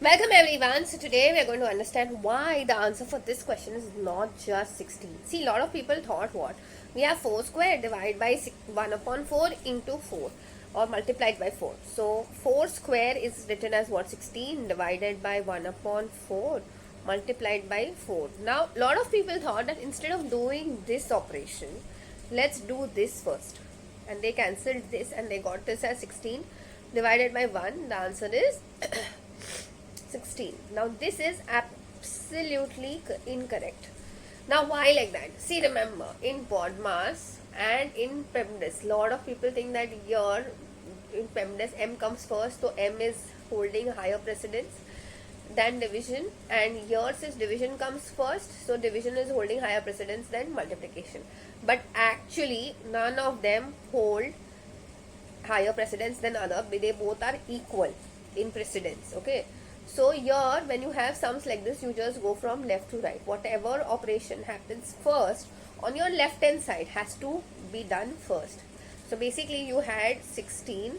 Welcome everyone. So today we are going to understand why the answer for this question is not just 16. See, a lot of people thought what? We have 4 square divided by 1 upon 4 into 4 or multiplied by 4. So 4 square is written as what? 16 divided by 1 upon 4 multiplied by 4. Now, a lot of people thought that instead of doing this operation, let's do this first. And they cancelled this and they got this as 16 divided by 1. The answer is 16. Now this is absolutely incorrect. Now why like that? See, remember, in BODMAS and in PEMDAS, lot of people think that here in PEMDAS M comes first, so M is holding higher precedence than division, and yours is division comes first, so division is holding higher precedence than multiplication. But actually none of them hold higher precedence than other. They both are equal in precedence. Okay, so here when you have sums like this, you just go from left to right. Whatever operation happens first on your left hand side has to be done first. So basically you had 16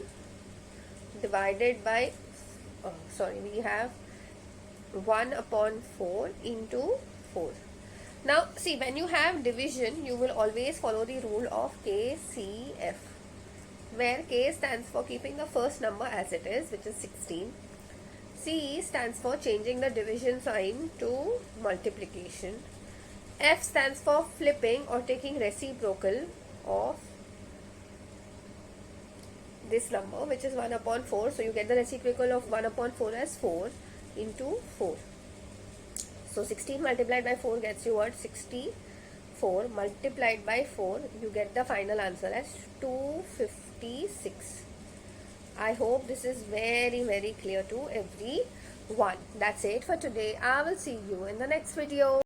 divided by we have 1 upon 4 into 4. Now see, when you have division, you will always follow the rule of KCF, where K stands for keeping the first number as it is, which is 16. C stands for changing the division sign to multiplication. F stands for flipping or taking reciprocal of this number, which is 1 upon 4. So you get the reciprocal of 1 upon 4 as 4 into 4. So 16 multiplied by 4 gets you what? 64 multiplied by 4, you get the final answer as 256. I hope this is very clear to everyone. That's it for today. I will see you in the next video.